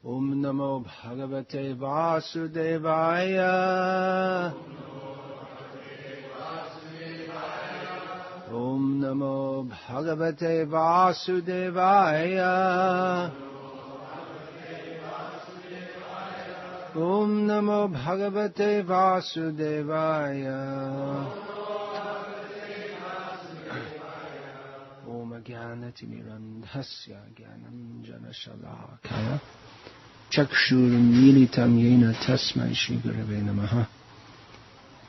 Om Namo Bhagavate Vasudevaya. Om Namo Bhagavate Vasudevaya. Om Namo Bhagavate Vasudevaya. Om Jnanatimirandhasya Jnananjana Shalakaya Chakshurmilitam Yena Tasmai Shri Gurave Namaha.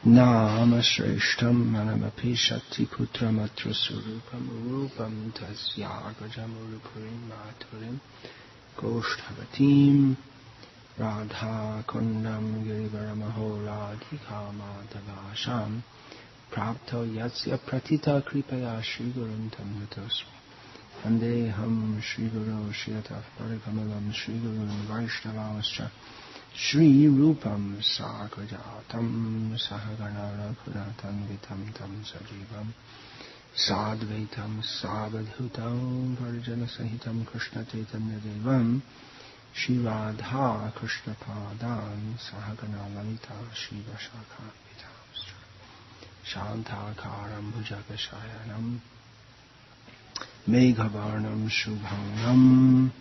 Nama Shreshtam Manamapi Shakti Putramatra Surupam Rupam Tasya Gajamurupurim Maturim Goshtavatim Radha Kundam Girivaramahola Dikamadavasham Prapto Yatsya Pratita Kripaya Shri Gurum Tamnatosmi Vandeham Shri Guru Shriatav Parikamalam Shri Guru Vaishnavascha Shri Rupam Sagrajatam Sahagana Puratan Vitam Tam Sajivam Sadvaitam Savadhutam Parjana Sahitam Krishna Chaitanya Devam Shri Radha Krishna Padan Sahagana Lalita Shri Vashakha Vitam Shantakaram Bhujagashayanam Meghavarnam Shubhanam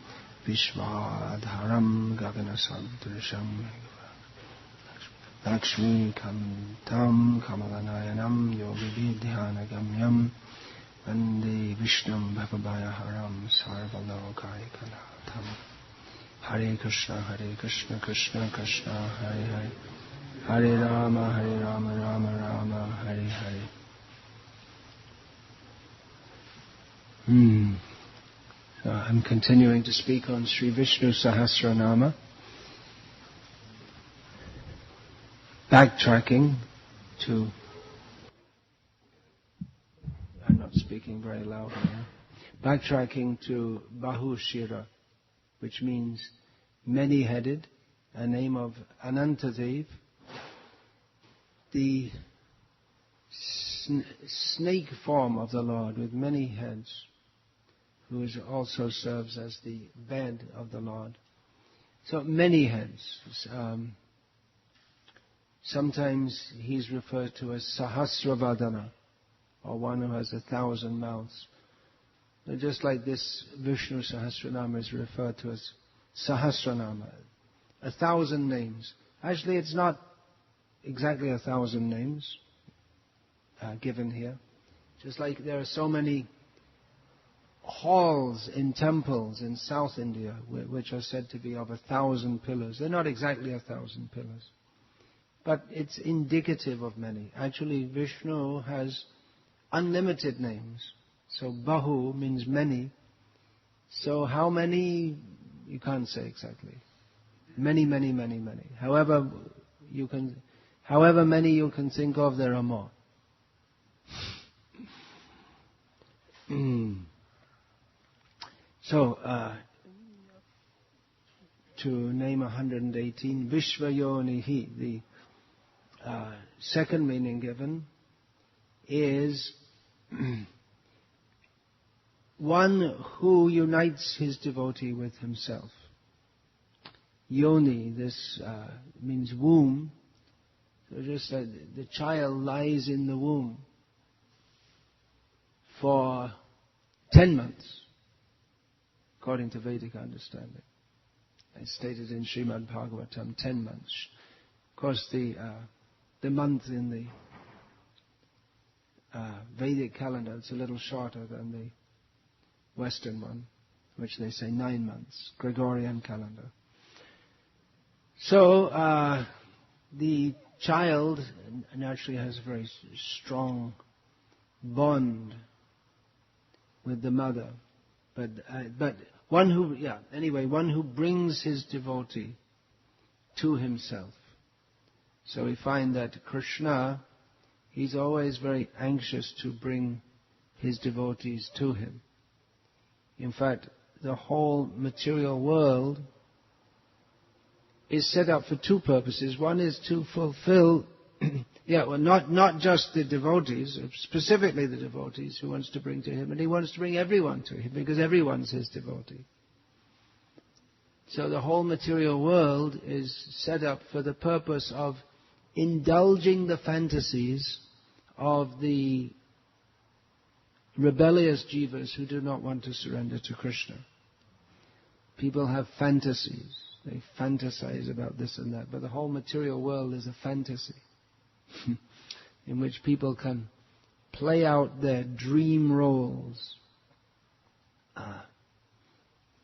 Vishwadharam Gagana Sadrisham Lakshmi Kantam Kamalanayanam Yogi Vidhyanagamyam Vande Vishnam Bhavabhayaharam Sarvalokaikanaatam Hare Krishna Krishna Krishna Hare Hare Hare Rama Rama Rama Hare Hare. So I'm continuing to speak on Sri Vishnu Sahasranama, backtracking to, I'm not speaking very loud here, backtracking to Bahushira, which means many-headed, a name of Anantadev, the snake form of the Lord with many heads, who also serves as the bed of the Lord. So many heads. Sometimes he's referred to as Sahasravadana, or one who has 1,000 mouths. Just like this Vishnu Sahasranama is referred to as Sahasranama, 1,000 names. Actually, it's not exactly 1,000 names given here. Just like there are so many halls in temples in South India which are said to be of 1,000 pillars. They're not exactly 1,000 pillars, but it's indicative of many. Actually, Vishnu has unlimited names. So Bahu means many. So how many? You can't say exactly. Many. However many you can think of, there are more. So, to name 118, Visvayonih, the second meaning given, is one who unites his devotee with himself. Yoni, this means womb. So just like the child lies in the womb for 10 months, according to Vedic understanding. It's stated in Srimad Bhagavatam, 10 months. Of course, the month in the Vedic calendar, it's a little shorter than the Western one, which they say 9 months, Gregorian calendar. So, the child naturally has a very strong bond with the mother, but one who brings his devotee to himself. So we find that Krishna, he's always very anxious to bring his devotees to him. In fact, the whole material world is set up for two purposes. One is to fulfill, not just the devotees, specifically the devotees who wants to bring to him, and he wants to bring everyone to him because everyone's his devotee. So the whole material world is set up for the purpose of indulging the fantasies of the rebellious jivas who do not want to surrender to Krishna. People have fantasies. They fantasize about this and that. But the whole material world is a fantasy in which people can play out their dream roles.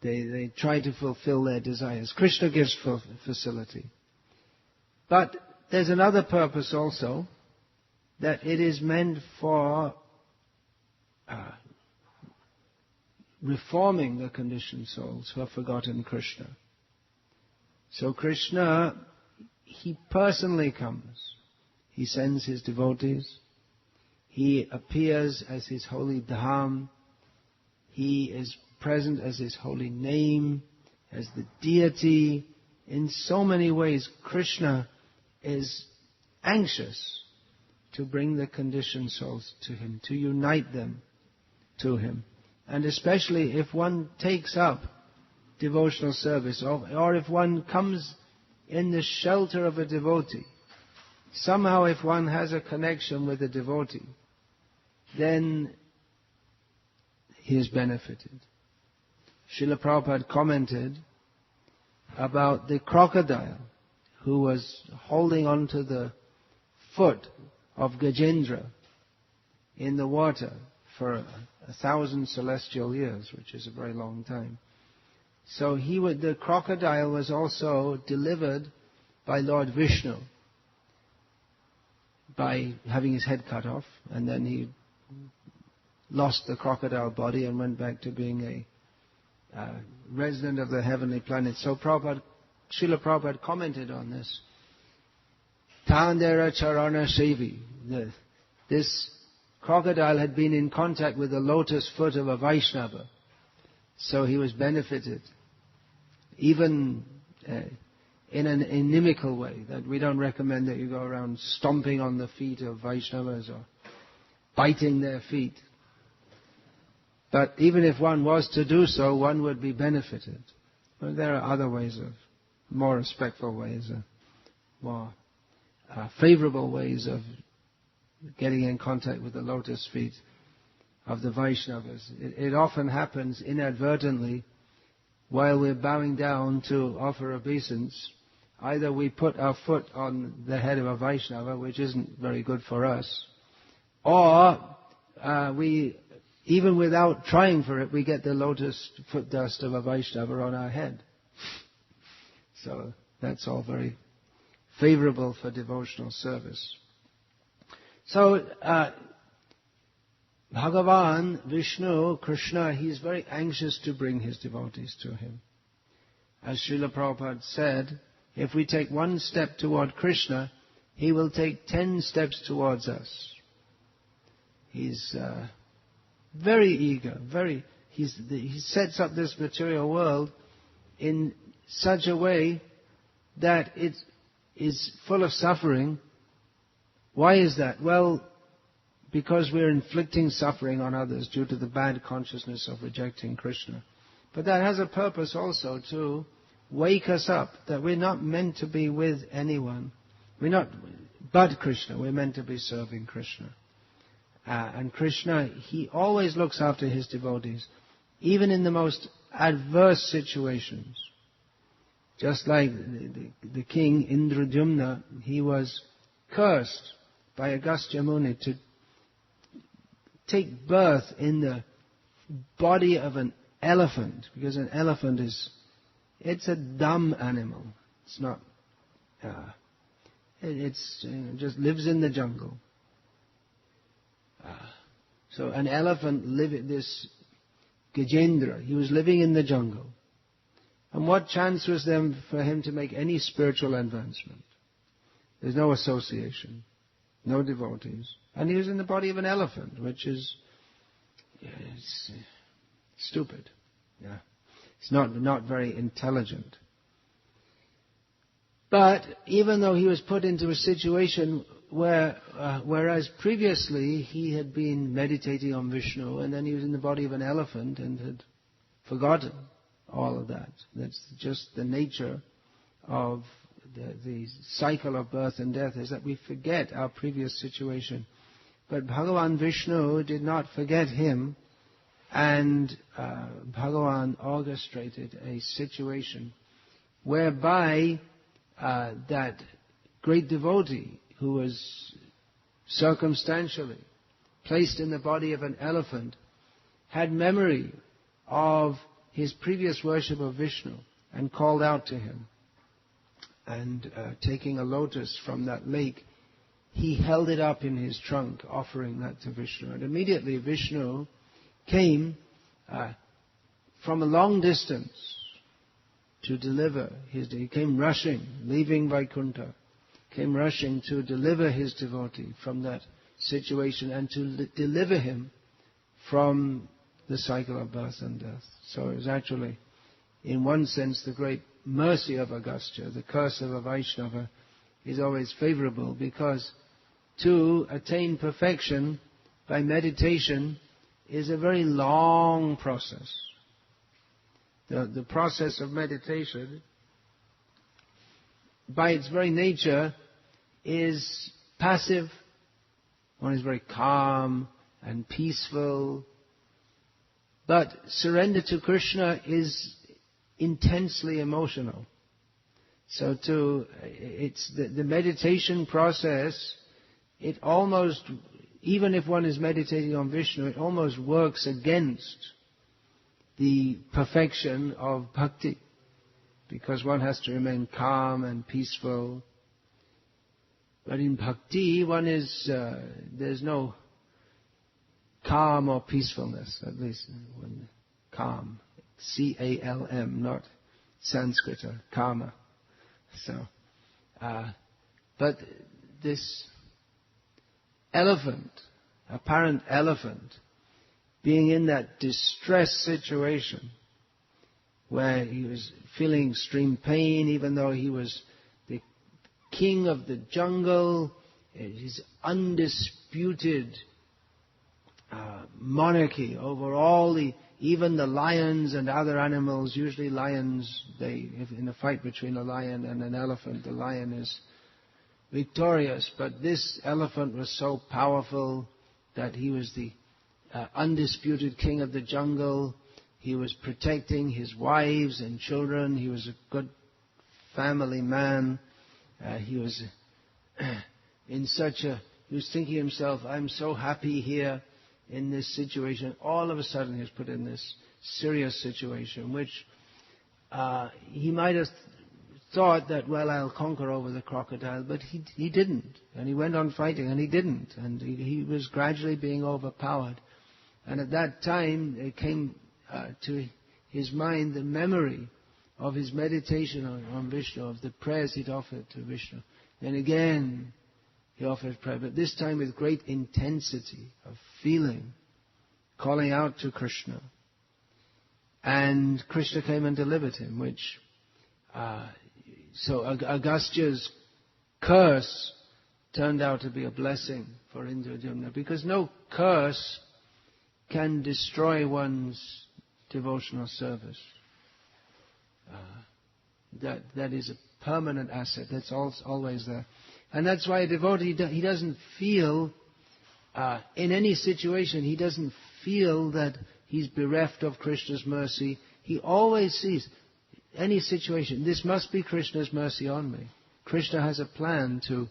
They try to fulfill their desires. Krishna gives facility. But there's another purpose also, that it is meant for reforming the conditioned souls who have forgotten Krishna. So Krishna, He personally comes. He sends His devotees. He appears as His holy dham. He is present as His holy name, as the deity. In so many ways, Krishna is anxious to bring the conditioned souls to Him, to unite them to Him. And especially if one takes up devotional service, or if one comes in the shelter of a devotee, somehow if one has a connection with a devotee, then he is benefited. Srila Prabhupada commented about the crocodile who was holding onto the foot of Gajendra in the water for 1,000 celestial years, which is a very long time. So the crocodile was also delivered by Lord Vishnu by having his head cut off, and then he lost the crocodile body and went back to being a resident of the heavenly planet. So Srila Prabhupada commented on this. Tandera Charana Sevi. This crocodile had been in contact with the lotus foot of a Vaishnava. So he was benefited. Even in an inimical way. That we don't recommend that you go around stomping on the feet of Vaishnavas or biting their feet. But even if one was to do so, one would be benefited. But there are other ways more respectful ways, more favorable ways of getting in contact with the lotus feet of the Vaishnavas. It often happens inadvertently while we're bowing down to offer obeisance. Either we put our foot on the head of a Vaishnava, which isn't very good for us, or we, even without trying for it, we get the lotus foot dust of a Vaishnava on our head. So that's all very favorable for devotional service. So Bhagavan, Vishnu, Krishna, he is very anxious to bring his devotees to him. As Srila Prabhupada said, if we take one step toward Krishna, he will take 10 steps towards us. He's very eager, he sets up this material world in such a way that it is full of suffering. Why is that? Well, because we're inflicting suffering on others due to the bad consciousness of rejecting Krishna. But that has a purpose also to wake us up that we're not meant to be with anyone. We're not but Krishna. We're meant to be serving Krishna. And Krishna, he always looks after his devotees, even in the most adverse situations. Just like the king Indradyumna, he was cursed by Agastya Muni to take birth in the body of an elephant, because an elephant it's a dumb animal. It's not, it just lives in the jungle. So an elephant this Gajendra, he was living in the jungle. And what chance was there for him to make any spiritual advancement? There's no association, no devotees. And he was in the body of an elephant, which is it's stupid. Yeah. It's not very intelligent. But even though he was put into a situation whereas previously he had been meditating on Vishnu, and then he was in the body of an elephant and had forgotten all of that. That's just the nature of the cycle of birth and death, is that we forget our previous situation. But Bhagavan Vishnu did not forget him, and Bhagavan orchestrated a situation whereby that great devotee who was circumstantially placed in the body of an elephant had memory of his previous worship of Vishnu and called out to him. And taking a lotus from that lake, he held it up in his trunk, offering that to Vishnu. And immediately Vishnu came from a long distance to deliver he came rushing, leaving Vaikuntha, came rushing to deliver his devotee from that situation and to deliver him from the cycle of birth and death. So it was actually, in one sense, the great mercy of Agastya. The curse of a Vaishnava is always favorable, because to attain perfection by meditation is a very long process. The process of meditation, by its very nature, is passive. One is very calm and peaceful. But surrender to Krishna is intensely emotional. So it's the meditation process, it almost, even if one is meditating on Vishnu, it almost works against the perfection of bhakti, because one has to remain calm and peaceful. But in bhakti, there's no calm or peacefulness, at least when calm. C-A-L-M, not Sanskrit or karma. So, but this elephant, apparent elephant, being in that distressed situation where he was feeling extreme pain, even though he was the king of the jungle, his undisputed monarchy over even the lions and other animals. Usually lions, if in a fight between a lion and an elephant, the lion is victorious. But this elephant was so powerful that he was the undisputed king of the jungle. He was protecting his wives and children. He was a good family man. He was he was thinking to himself, I'm so happy here in this situation. All of a sudden he was put in this serious situation, which he might have thought that, well, I'll conquer over the crocodile, but he didn't. And he went on fighting, and he didn't. And he was gradually being overpowered. And at that time, it came to his mind the memory of his meditation on Vishnu, of the prayers he'd offered to Vishnu. Then again, he offered prayer, but this time with great intensity of feeling, calling out to Krishna. And Krishna came and delivered him, so Agastya's curse turned out to be a blessing for Indradyumna, because no curse can destroy one's devotional service. That is a permanent asset. That's always there. And that's why a devotee, he doesn't feel, in any situation, he doesn't feel that he's bereft of Krishna's mercy. He always sees, any situation, this must be Krishna's mercy on me. Krishna has a plan to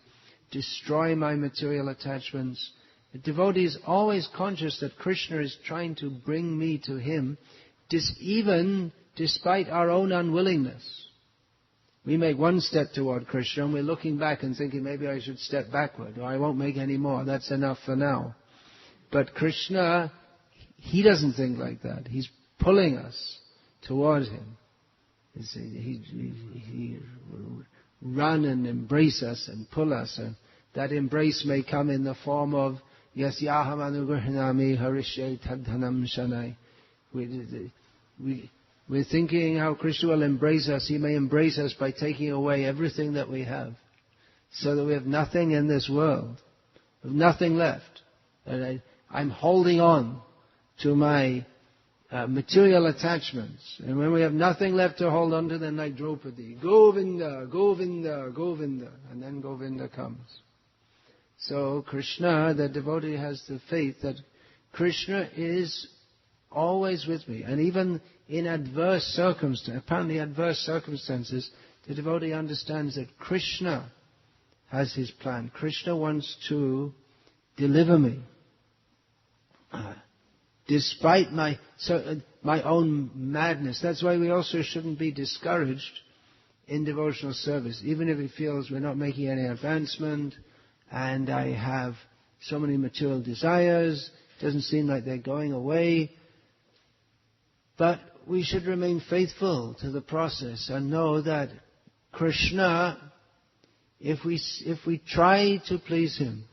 destroy my material attachments. The devotee is always conscious that Krishna is trying to bring me to him, even despite our own unwillingness. We make one step toward Krishna and we're looking back and thinking, maybe I should step backward, or I won't make any more. That's enough for now. But Krishna, he doesn't think like that. He's pulling us toward him. He run and embrace us and pull us. And that embrace may come in the form of Yasyaham anugrahanami harishye tadhanam shanai. We're thinking how Krishna will embrace us. He may embrace us by taking away everything that we have, so that we have nothing in this world, we have nothing left. And I'm holding on to my material attachments. And when we have nothing left to hold on to, then like Draupadi, Govinda, Govinda, Govinda, and then Govinda comes. So Krishna, the devotee has the faith that Krishna is always with me. And even in adverse circumstances, the devotee understands that Krishna has his plan. Krishna wants to deliver me. Despite my own madness. That's why we also shouldn't be discouraged in devotional service. Even if it feels we're not making any advancement, and I have so many material desires, it doesn't seem like they're going away. But we should remain faithful to the process and know that Krishna, if we try to please Him,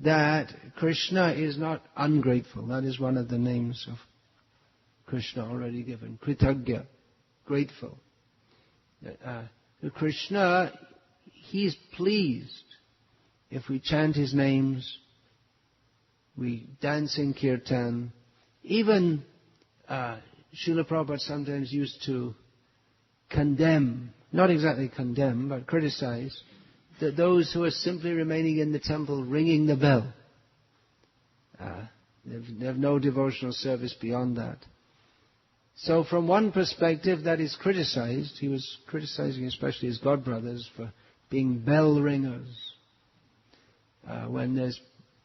that Krishna is not ungrateful. That is one of the names of Krishna already given. Kritagya, grateful. Krishna, He's pleased if we chant His names, we dance in kirtan. Even Srila Prabhupada sometimes used to condemn, not exactly condemn, but criticize, that those who are simply remaining in the temple ringing the bell. They have no devotional service beyond that. So from one perspective that is criticized, he was criticizing especially his godbrothers for being bell ringers, when there's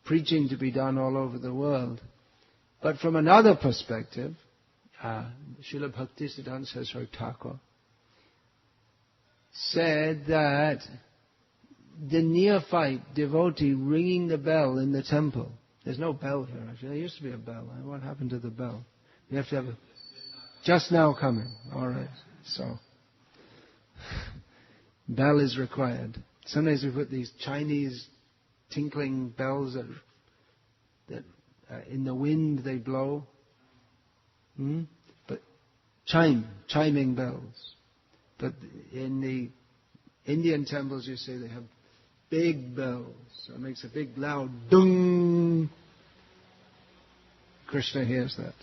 preaching to be done all over the world. But from another perspective, Srila Bhakti Siddhanta Saraswati Thakur said that the neophyte devotee ringing the bell in the temple, there's no bell here actually, there used to be a bell. What happened to the bell? You have to have a... Just now coming. Alright, so bell is required. Sometimes we put these Chinese tinkling bells that in the wind they blow. But chiming bells. But in the Indian temples you say they have big bells. So it makes a big loud dung. Krishna hears that.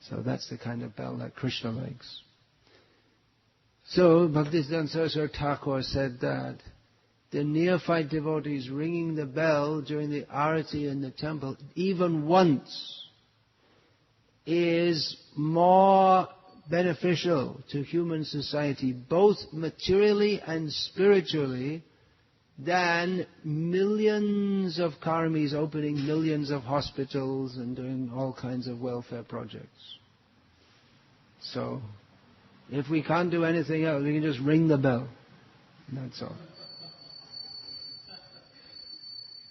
So that's the kind of bell that Krishna makes. So Bhaktisiddhanta Saraswati Thakur said that the neophyte devotees ringing the bell during the arati in the temple, even once, is more beneficial to human society, both materially and spiritually, than millions of karmis opening millions of hospitals and doing all kinds of welfare projects. So, if we can't do anything else, we can just ring the bell. That's all.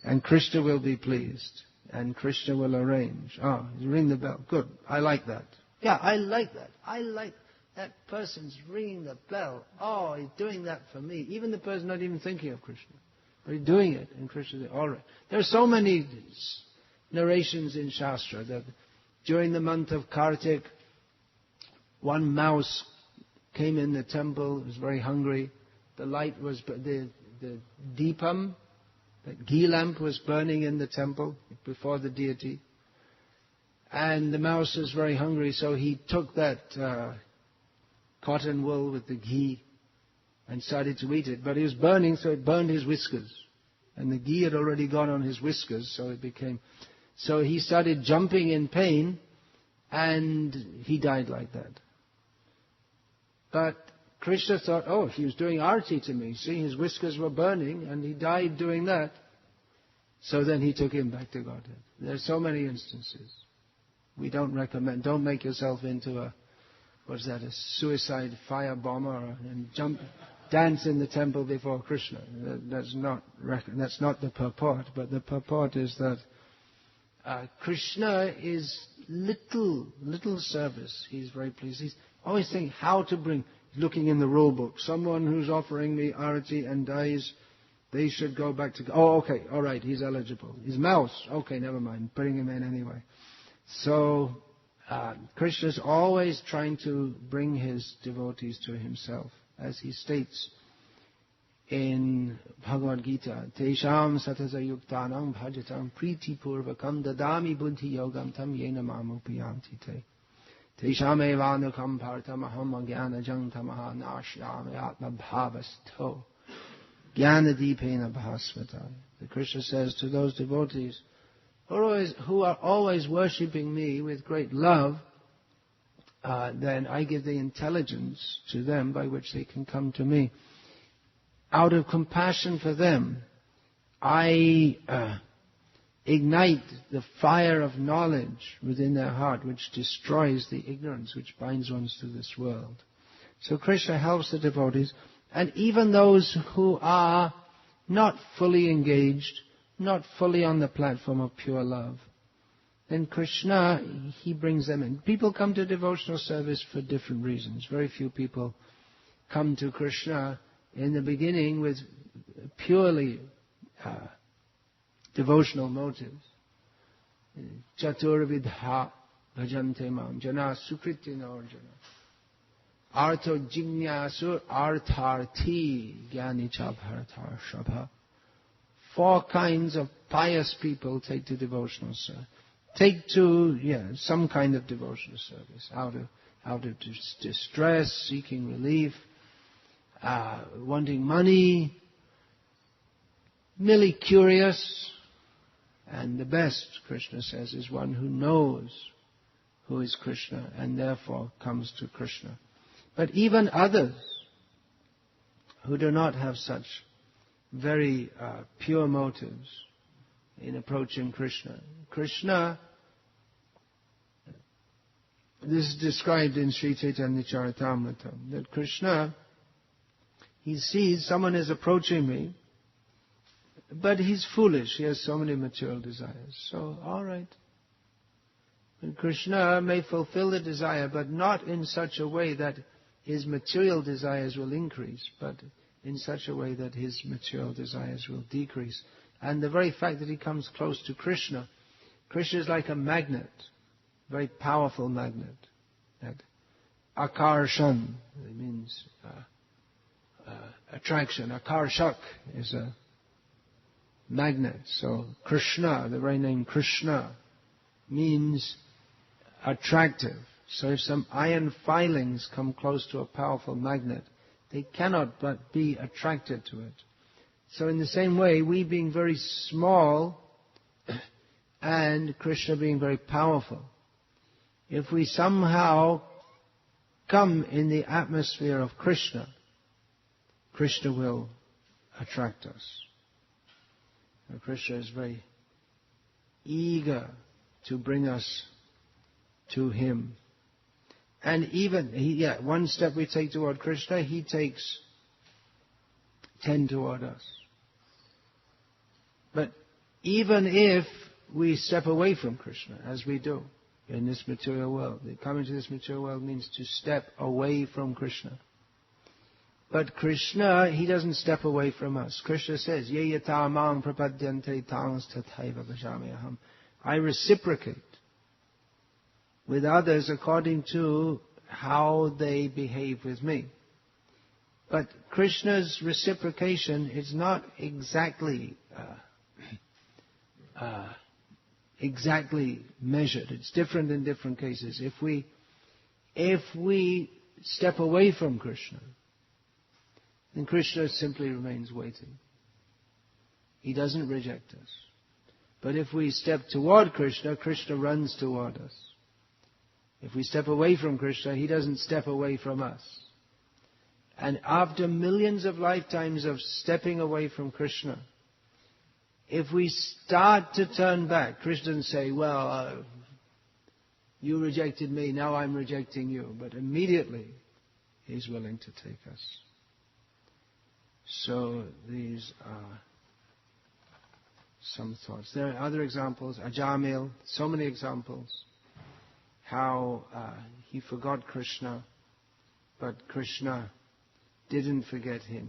And Krishna will be pleased. And Krishna will arrange. Ring the bell. Good. I like that. Yeah, I like that. I like that person's ringing the bell. Oh, he's doing that for me. Even the person not even thinking of Krishna. But he's doing it. And Krishna says, all right. There are so many narrations in Shastra that during the month of Kartik, one mouse came in the temple. It was very hungry. The light was, the deepam, the ghee lamp was burning in the temple before the deity. And the mouse was very hungry, so he took that cotton wool with the ghee and started to eat it. But it was burning, so it burned his whiskers. And the ghee had already gone on his whiskers, so it became... So he started jumping in pain, and he died like that. But Krishna thought, he was doing arati to me. See, his whiskers were burning, and he died doing that. So then he took him back to Godhead. There are so many instances. We don't recommend, don't make yourself into a suicide fire bomber and dance in the temple before Krishna. That's not the purport, but the purport is that Krishna is little service. He's very pleased. He's always thinking how to bring, looking in the rule book, someone who's offering me arati and dies, they should go back to... okay, all right, he's eligible. He's mouse. Okay, never mind, putting him in anyway. So, Krishna's always trying to bring his devotees to himself. As he states in Bhagavad Gita, Tesham satazayuktanam bhajatam priti purvakam dadami buddhi yogam tam yena mamupayanti te. Tesham evanukam partam aham agyanajam tamaha nashyami atma bhavasto jnanadipena bhasvata. The Krishna says to those devotees who are always worshipping me with great love, then I give the intelligence to them by which they can come to me. Out of compassion for them, I ignite the fire of knowledge within their heart, which destroys the ignorance which binds one to this world. So Krishna helps the devotees, and even those who are not fully engaged, not fully on the platform of pure love, then Krishna, He brings them in. People come to devotional service for different reasons. Very few people come to Krishna in the beginning with purely devotional motives. Chaturvidha bhajante mam jana sukritina arjuna artho jignasur artharthi jnani cha bharatar shabha. 4 kinds of pious people take to devotional service. Take to some kind of devotional service out of distress, seeking relief, wanting money, merely curious. And the best, Krishna says, is one who knows who is Krishna and therefore comes to Krishna. But even others who do not have such very pure motives in approaching Krishna. Krishna, this is described in Sri Chaitanya Charitamrita, that Krishna, He sees someone is approaching me, but he's foolish. He has so many material desires. So, all right. And Krishna may fulfill the desire, but not in such a way that his material desires will increase, but in such a way that his material desires will decrease. And the very fact that he comes close to Krishna, Krishna is like a magnet, a very powerful magnet. That akarshan, it means attraction. Akarshak is a magnet. So Krishna, the very name Krishna, means attractive. So if some iron filings come close to a powerful magnet, they cannot but be attracted to it. So in the same way, we being very small and Krishna being very powerful, if we somehow come in the atmosphere of Krishna, Krishna will attract us. And Krishna is very eager to bring us to Him. And even, one step we take toward Krishna, He takes 10 toward us. But even if we step away from Krishna, as we do in this material world, coming to this material world means to step away from Krishna. But Krishna, He doesn't step away from us. Krishna says, Ye yata mam prapadyante tangas tathaiva bhajamyaham. I reciprocate with others according to how they behave with me. But Krishna's reciprocation is not exactly measured. It's different in different cases. If we step away from Krishna, then Krishna simply remains waiting. He doesn't reject us. But if we step toward Krishna, Krishna runs toward us. If we step away from Krishna, He doesn't step away from us. And after millions of lifetimes of stepping away from Krishna, if we start to turn back, Krishna doesn't say, you rejected me, now I'm rejecting you. But immediately, He's willing to take us. So these are some thoughts. There are other examples. Ajamil, so many examples. How he forgot Krishna, but Krishna didn't forget him.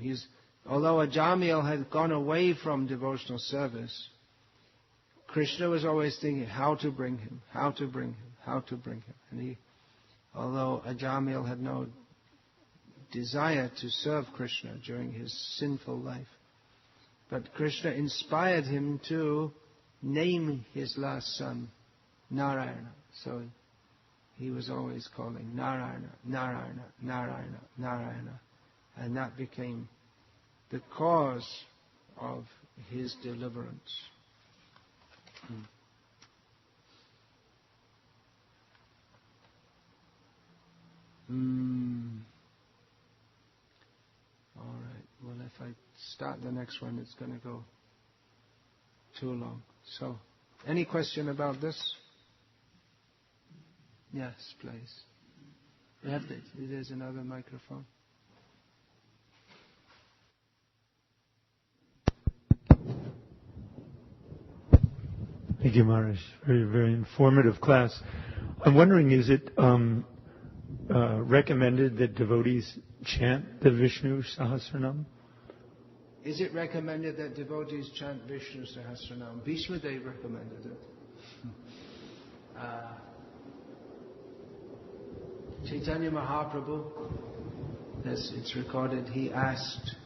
Although Ajamil had gone away from devotional service, Krishna was always thinking how to bring him, how to bring him, how to bring him. And although Ajamil had no desire to serve Krishna during his sinful life. But Krishna inspired him to name his last son Narayana. So he was always calling Narayana, Narayana, Narayana, Narayana. And that became the cause of his deliverance. All right. Well, if I start the next one, it's going to go too long. So, any question about this? Yes, please. There's another microphone. Thank you, Maharaj. Very, very informative class. I'm wondering, is it recommended that devotees chant the Vishnu Sahasranama? Is it recommended that devotees chant Vishnu Sahasranama? Bhishma Dev recommended it. Chaitanya Mahaprabhu, it's recorded, he asked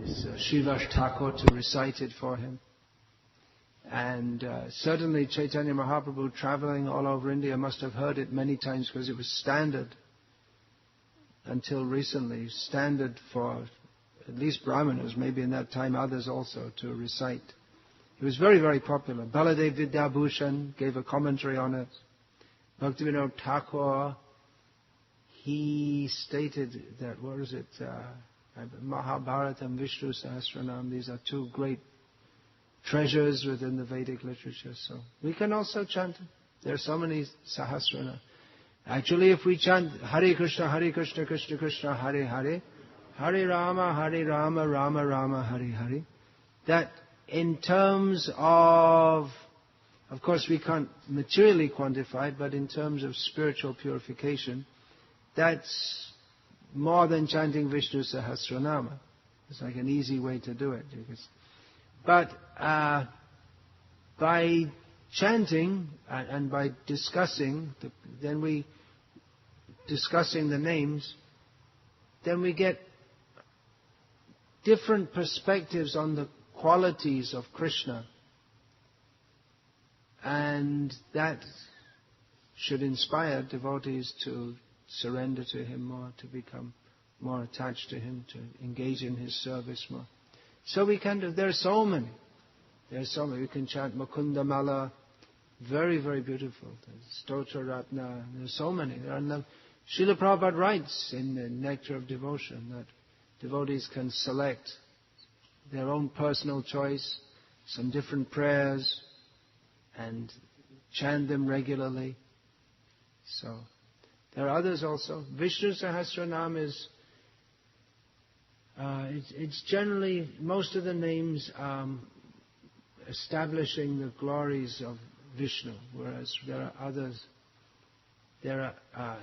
Srivas Thakur to recite it for him. And certainly Chaitanya Mahaprabhu, traveling all over India, must have heard it many times because it was standard until recently, standard for at least Brahmanas, maybe in that time others also, to recite. It was very, very popular. Baladev Vidyabhushan gave a commentary on it. Bhaktivinoda Thakur, he stated that, Mahabharata and Vishnu Sahasranam, these are two great treasures within the Vedic literature. So we can also chant it. There are so many Sahasrana. Actually, if we chant Hare Krishna, Krishna Krishna, Hare Hare, Hare Rama, Rama Rama, Hare Hare, that in terms of course we can't materially quantify it, but in terms of spiritual purification, that's more than chanting Vishnu Sahasranama. It's like an easy way to do it. But by chanting and by discussing the names, then we get different perspectives on the qualities of Krishna. And that should inspire devotees to surrender to him more, to become more attached to him, to engage in his service more. So we can do, there are so many. We can chant Mukunda Mala, very, very beautiful. Stotra Ratna, there are so many. Srila Prabhupada writes in the Nectar of Devotion that devotees can select their own personal choice, some different prayers, and chant them regularly. So, there are others also. Vishnu Sahasranam is, it's generally, most of the names establishing the glories of Vishnu, whereas there are others, there are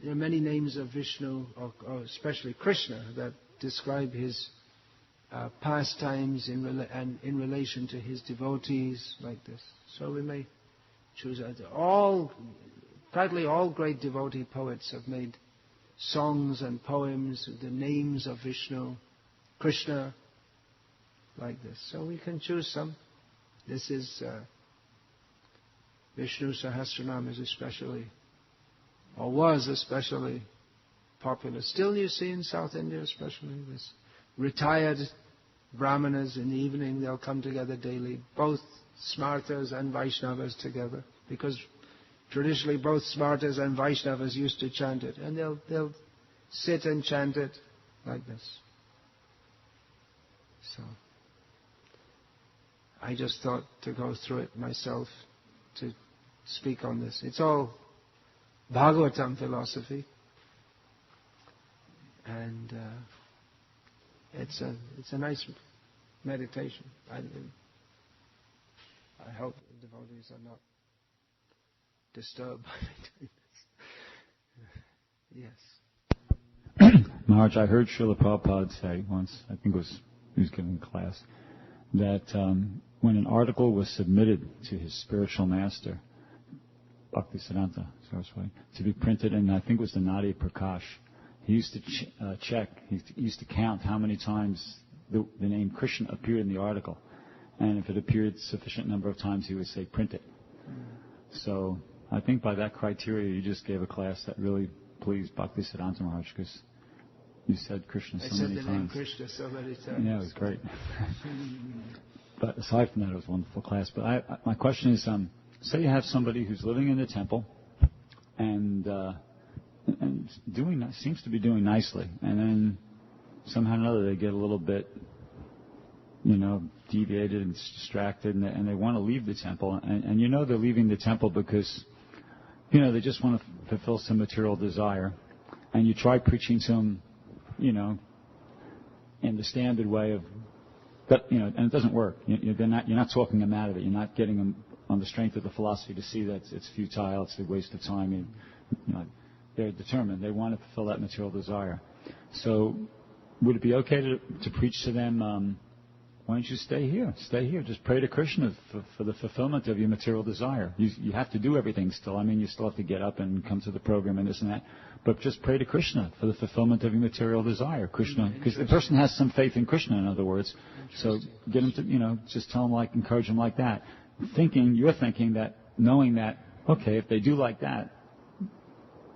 many names of Vishnu, or especially Krishna, that describe his pastimes in relation to his devotees, like this. So we may choose practically all great devotee poets have made songs and poems with the names of Vishnu, Krishna, like this. So we can choose some. This is Vishnu Sahasranam is especially, or was especially popular. Still you see in South India especially, this retired Brahmanas in the evening, they'll come together daily, both Smartas and Vaishnavas together, because traditionally both Smartas and Vaishnavas used to chant it, and they'll sit and chant it like this. So, I just thought to go through it myself, to speak on this. It's all Bhagavatam philosophy, and it's a nice meditation. I hope the devotees are not disturbed by me doing this. Yes. Maharaj, I heard Srila Prabhupada say once, I think he was giving a class, that when an article was submitted to his spiritual master, Bhaktisiddhanta Saraswati, to be printed, and I think it was the Nadi Prakash. He used to check, he used to count how many times the name Krishna appeared in the article. And if it appeared sufficient number of times, he would say, print it. So I think by that criteria, you just gave a class that really pleased Bhaktisiddhanta Maharaj, because you said Krishna so many times. I said the name Krishna so many times. Yeah, it was great. But aside from that, it was a wonderful class. But my question is, say you have somebody who's living in the temple and seems to be doing nicely, and then somehow or another they get a little bit, deviated and distracted, and they want to leave the temple, and they're leaving the temple because, they just want to fulfill some material desire, and you try preaching to them, in the standard way of, but and it doesn't work. You're not talking them out of it. You're not getting them on the strength of the philosophy to see that it's futile, it's a waste of time. They're determined. They want to fulfill that material desire. So, would it be okay to preach to them? Why don't you stay here? Stay here. Just pray to Krishna for the fulfillment of your material desire. You have to do everything still. I mean, you still have to get up and come to the program and this and that. But just pray to Krishna for the fulfillment of your material desire. Krishna, because the person has some faith in Krishna, in other words. So get them to, just tell them encourage them like that. You're thinking that, knowing that, okay, if they do like that,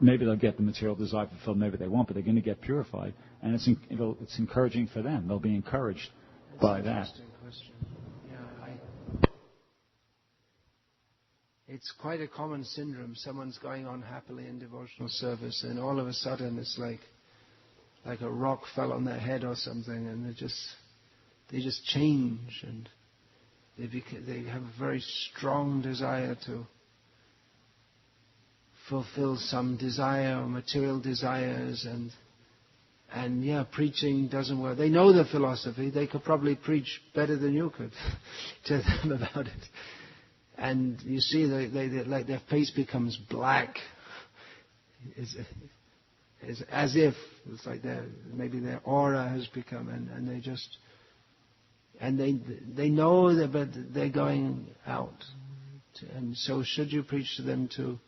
maybe they'll get the material desire fulfilled, maybe they won't, but they're going to get purified. And it's encouraging for them. They'll be encouraged by that. Question. It's quite a common syndrome. Someone's going on happily in devotional service, and all of a sudden it's like a rock fell on their head or something, and they just change, and they have a very strong desire to fulfill some desire or material desires, and preaching doesn't work. They know the philosophy. They could probably preach better than you could to them about it. And you see, their face becomes black. It's as if it's like maybe their aura has become, and they just, and they know that, but they're going out. And so, should you preach to them to?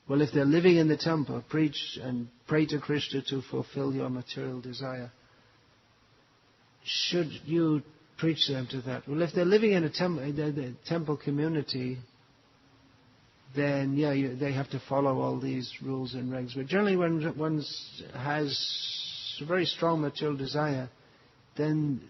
Well, if they're living in the temple, preach and pray to Krishna to fulfill your material desire. Should you preach to them to that? Well, if they're living in the temple community, then they have to follow all these rules and regs. But generally, when one has a very strong material desire, then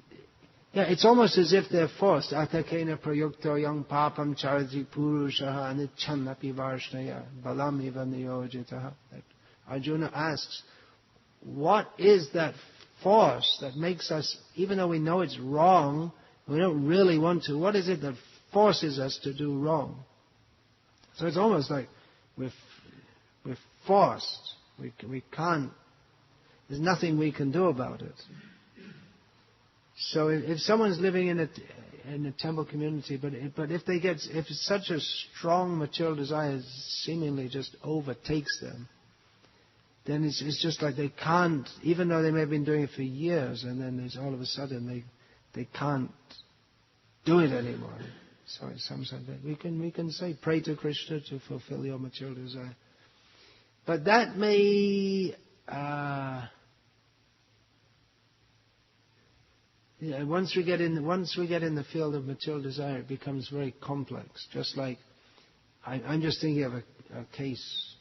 it's almost as if they're forced. Atakena prayukto yang papam charati purushaha anichannapi varshnaya balam iva niyojitaha. Arjuna asks, what is that force that makes us, even though we know it's wrong, we don't really want to, what is it that forces us to do wrong? So it's almost like we're forced. We can't, there's nothing we can do about it. So if someone's living in a temple community, but if such a strong material desire seemingly just overtakes them, then it's just like they can't, even though they may have been doing it for years, and then there's all of a sudden they can't do it anymore. So in some sense, we can say, pray to Krishna to fulfill your material desire. But that may once we get in the field of material desire, it becomes very complex. Just like I'm just thinking of a case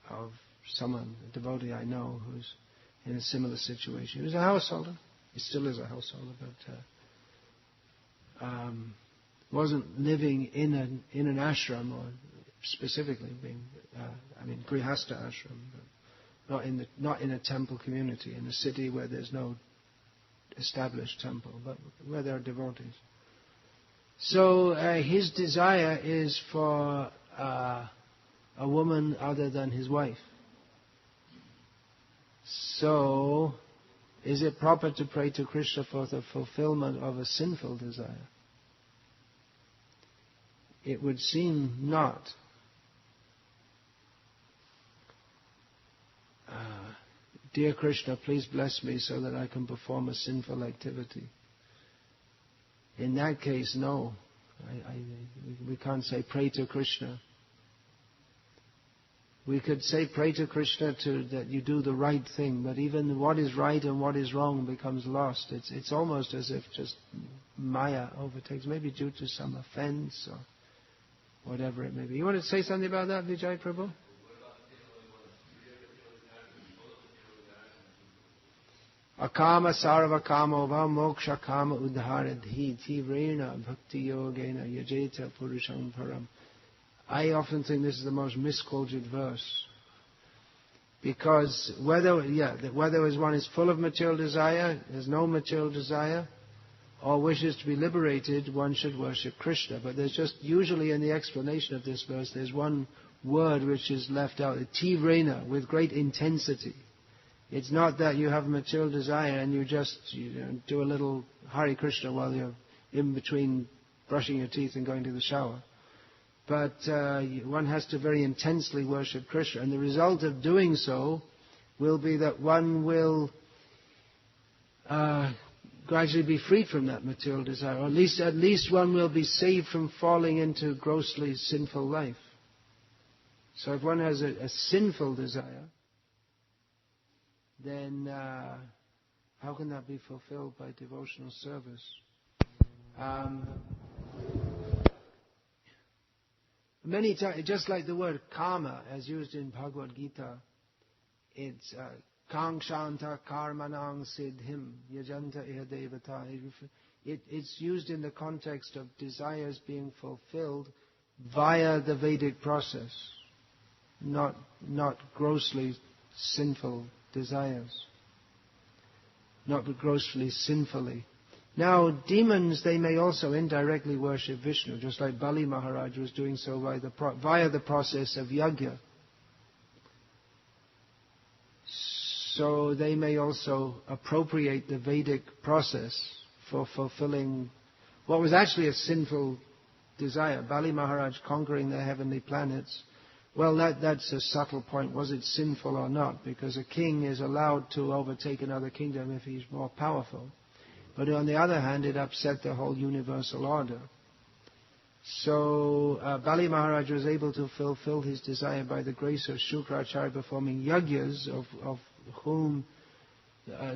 of someone, a devotee I know, who's in a similar situation. He was a householder. He still is a householder, but wasn't living in an ashram, or specifically being, grihastha ashram, but not in a temple community, in a city where there's no established temple, but where there are devotees. So his desire is for a woman other than his wife. So, is it proper to pray to Krishna for the fulfillment of a sinful desire? It would seem not. Dear Krishna, please bless me so that I can perform a sinful activity. In that case, no. We can't say pray to Krishna We could say pray to Krishna that you do the right thing, but even what is right and what is wrong becomes lost. It's almost as if just Maya overtakes, maybe due to some offense or whatever it may be. You want to say something about that, Vijay Prabhu? Akama sarva kamo va moksha kama udharadhi tivrena bhakti yogena yajeta purusham param. I often think this is the most misquoted verse. Because whether one is full of material desire, has no material desire, or wishes to be liberated, one should worship Krishna. But there's just, usually in the explanation of this verse, there's one word which is left out, tivrena, with great intensity. It's not that you have material desire and you just do a little Hare Krishna while you're in between brushing your teeth and going to the shower. But one has to very intensely worship Krishna. And the result of doing so will be that one will gradually be freed from that material desire. Or at least one will be saved from falling into grossly sinful life. So if one has a sinful desire, then how can that be fulfilled by devotional service? Many times, just like the word karma, as used in Bhagavad Gita, it's kangshanta karmanang siddhim yajanta iha devata. It's used in the context of desires being fulfilled via the Vedic process, not grossly sinful desires, not grossly sinfully. Now, demons, they may also indirectly worship Vishnu, just like Bali Maharaj was doing so via the process of yajna. So they may also appropriate the Vedic process for fulfilling what was actually a sinful desire. Bali Maharaj conquering the heavenly planets. Well, that's a subtle point. Was it sinful or not? Because a king is allowed to overtake another kingdom if he's more powerful. But on the other hand, it upset the whole universal order. So Bali Maharaj was able to fulfill his desire by the grace of Shukracharya performing yajnas, of whom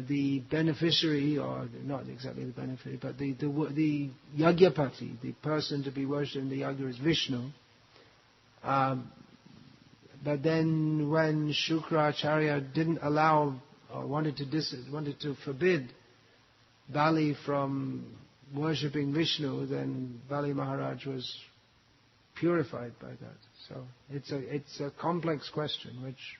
the beneficiary, or not exactly the beneficiary, but the yajnapati, the person to be worshipped in the yajna, is Vishnu. But then when Shukracharya didn't allow, or wanted to forbid Bali from worshipping Vishnu, then Bali Maharaj was purified by that. So it's a complex question, which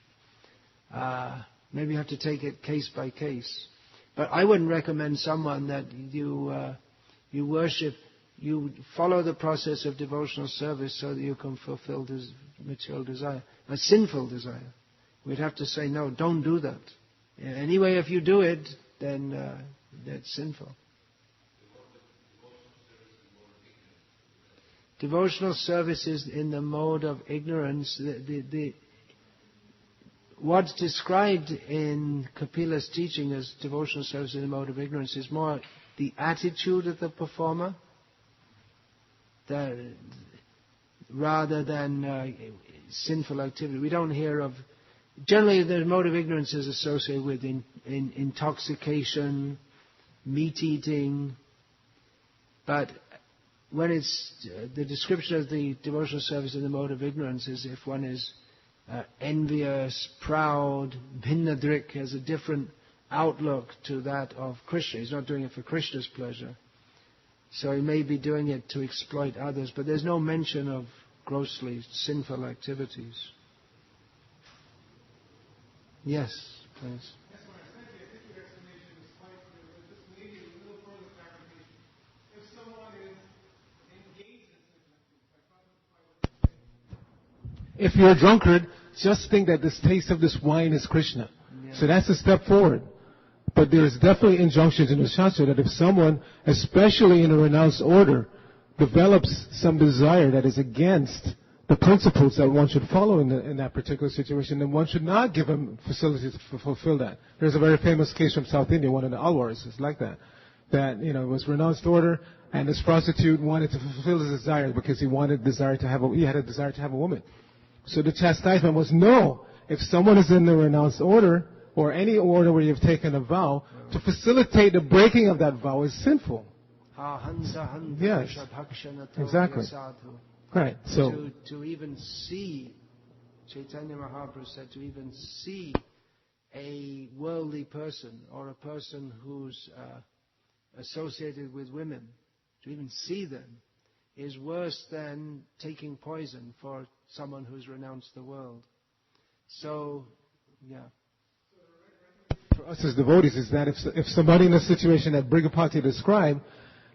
maybe you have to take it case by case. But I wouldn't recommend someone that you worship, you follow the process of devotional service so that you can fulfill this material desire, a sinful desire. We'd have to say, no, don't do that. Anyway, if you do it, then that's sinful. Devotional service is in the mode of ignorance. What's described in Kapila's teaching as devotional service in the mode of ignorance is more the attitude of the performer rather than sinful activity. We don't hear of... Generally, the mode of ignorance is associated with intoxication, meat eating, but when it's the description of the devotional service in the mode of ignorance is if one is envious, proud, bhinnadrik, has a different outlook to that of Krishna. He's not doing it for Krishna's pleasure. So he may be doing it to exploit others, but there's no mention of grossly sinful activities. Yes, please. If you're a drunkard, just think that this taste of this wine is Krishna. Yeah. So that's a step forward. But there's definitely injunctions in the Shastra that if someone, especially in a renounced order, develops some desire that is against the principles that one should follow in that particular situation, then one should not give him facilities to fulfill that. There's a very famous case from South India, one of the Alwars is like that. That, it was renounced order, and this prostitute wanted to fulfill his desire because he had a desire to have a woman. So the chastisement was, no, if someone is in the renounced order, or any order where you've taken a vow, to facilitate the breaking of that vow is sinful. Yes, exactly. Right. So to even see, Chaitanya Mahaprabhu said, to even see a worldly person or a person who's associated with women, to even see them is worse than taking poison for someone who's renounced the world. So, yeah. For us as devotees is that if somebody in a situation that Brigapati described,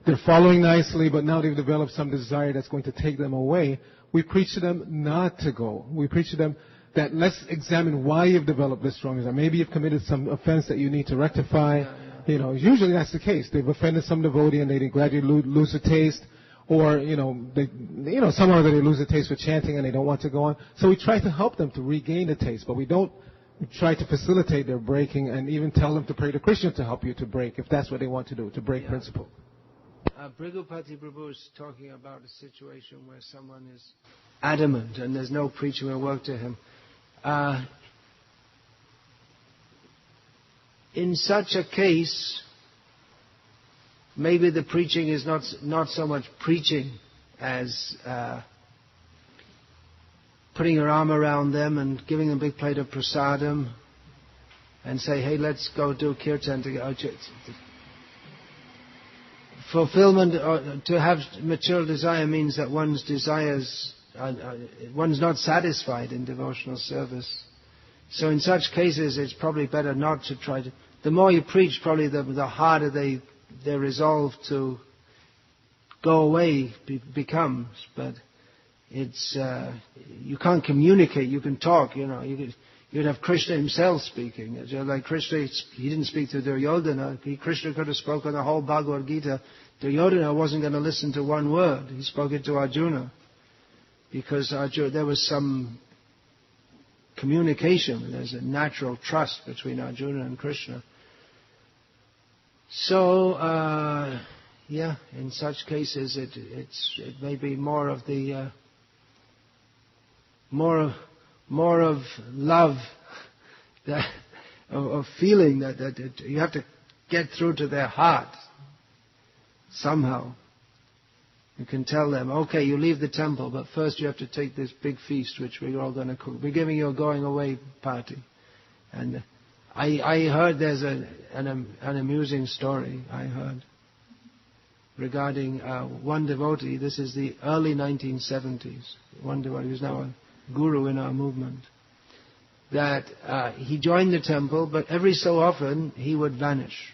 they're following nicely, but now they've developed some desire that's going to take them away, we preach to them not to go. We preach to them that let's examine why you've developed this strong desire. Maybe you've committed some offense that you need to rectify. You know, usually that's the case. They've offended some devotee and they gradually lose the taste. Or, somehow they lose the taste for chanting and they don't want to go on. So we try to help them to regain the taste, but we don't try to facilitate their breaking and even tell them to pray to Krishna to help you to break, if that's what they want to do, to break principle. Brigupati Prabhu is talking about a situation where someone is adamant and there's no preaching will work to him. In such a case, maybe the preaching is not so much preaching as putting your arm around them and giving them a big plate of prasadam and say, hey, let's go do kirtan together. Fulfillment, to have material desire means that one's desires, one's not satisfied in devotional service. So in such cases, it's probably better not to try to. The more you preach, probably the harder their resolve to go away becomes. But it's you can't communicate. You can talk. You'd have Krishna himself speaking. Like Krishna, he didn't speak to Duryodhana. Krishna could have spoken the whole Bhagavad Gita. Duryodhana wasn't going to listen to one word. He spoke it to Arjuna because there was some communication. There's a natural trust between Arjuna and Krishna. So, in such cases, it may be more of the more of love, of feeling that you have to get through to their heart somehow. You can tell them, okay, you leave the temple, but first you have to take this big feast which we're all going to cook. We're giving you a going away party. And I heard there's an amusing story I heard regarding one devotee. This is the early 1970s. One devotee who's now a guru in our movement. That he joined the temple, but every so often he would vanish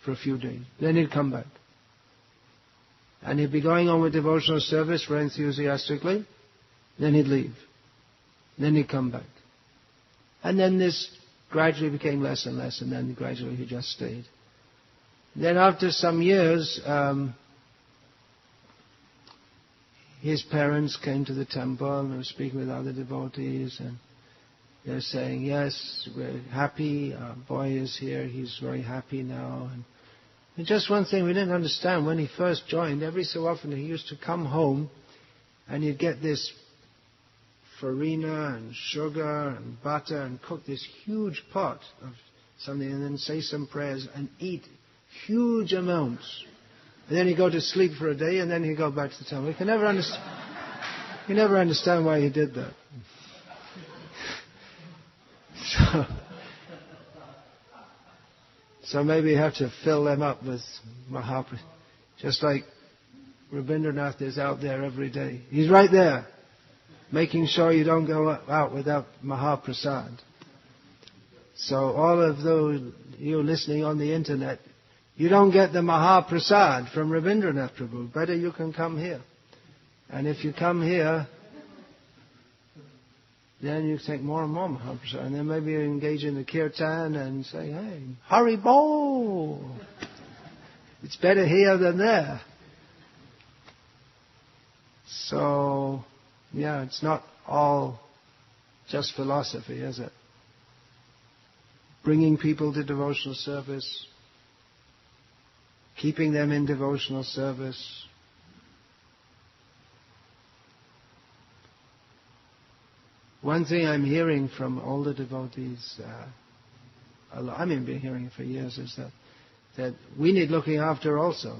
for a few days. Then he'd come back. And he'd be going on with devotional service very enthusiastically. Then he'd leave. Then he'd come back. And then this gradually became less and less, and then gradually he just stayed. Then after some years, his parents came to the temple and were speaking with other devotees, and they're saying, yes, we're happy, our boy is here, he's very happy now. And just one thing we didn't understand, when he first joined, every so often he used to come home and he'd get this farina and sugar and butter and cook this huge pot of something and then say some prayers and eat huge amounts. And then he'd go to sleep for a day and then he'd go back to the temple. We can never understand why he did that. So maybe you have to fill them up with Mahaprasad. Just like Rabindranath is out there every day. He's right there, making sure you don't go out without Mahaprasad. So all of those you listening on the internet, you don't get the Mahaprasad from Rabindranath Prabhu. Better you can come here. And if you come here, then you take more and more Mahaprasad. And then maybe you engage in the kirtan and say, hey, Hari Bol! It's better here than there. So, it's not all just philosophy, is it? Bringing people to devotional service, keeping them in devotional service. One thing I'm hearing from all the devotees, I've been hearing it for years, is that we need looking after also.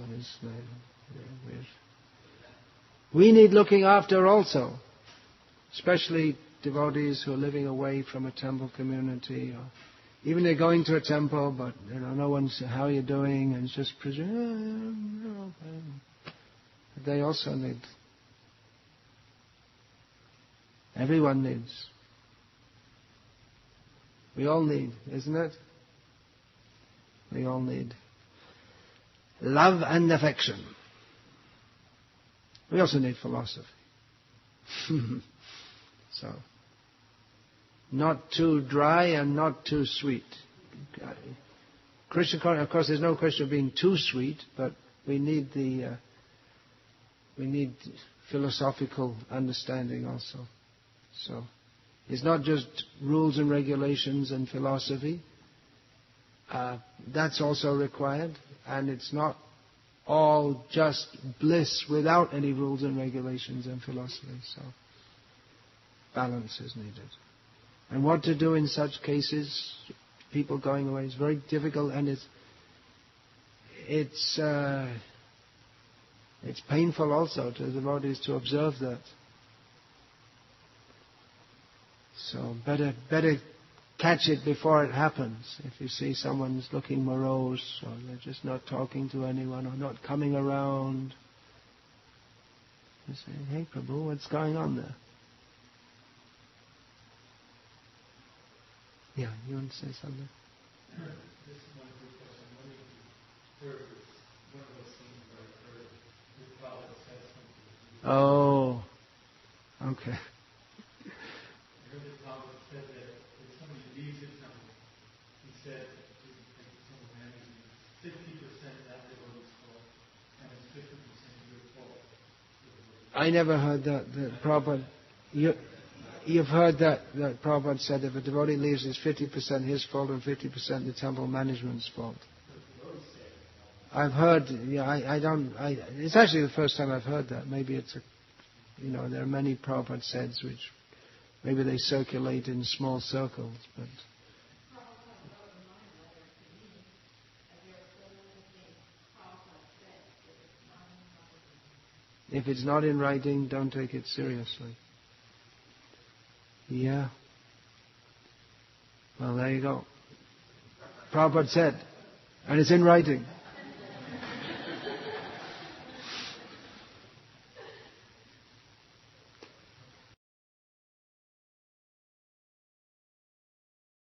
We need looking after also, especially devotees who are living away from a temple community, or even they're going to a temple, but no one's how are you doing, and it's just they also need. Everyone needs. We all need, isn't it? We all need love and affection. We also need philosophy. So, not too dry and not too sweet. Krishna, of course, there's no question of being too sweet, but we need philosophical understanding also. So, it's not just rules and regulations and philosophy. That's also required, and it's not all just bliss without any rules and regulations and philosophy. So, balance is needed. And what to do in such cases, people going away, is very difficult, and it's painful also to the devotees to observe that. So better catch it before it happens. If you see someone's looking morose, or they're just not talking to anyone, or not coming around, you say, "Hey Prabhu, what's going on there?" Yeah, you want to say something? This is one quick question. One of those things where I heard the Prophet said something. Oh, okay. I heard the Prophet said that if somebody leaves the temple, he said to the temple manager, 50% that devotee's fault, and it's 50% your fault. I never heard that. The Prabhupada, you've heard that Prabhupada said if a devotee leaves, it's 50% his fault and 50% the temple management's fault. I've heard. It's actually the first time I've heard that. Maybe it's there are many Prabhupada says which maybe they circulate in small circles, but. If it's not in writing, don't take it seriously. Yeah. Well, there you go. Prabhupada said, and it's in writing.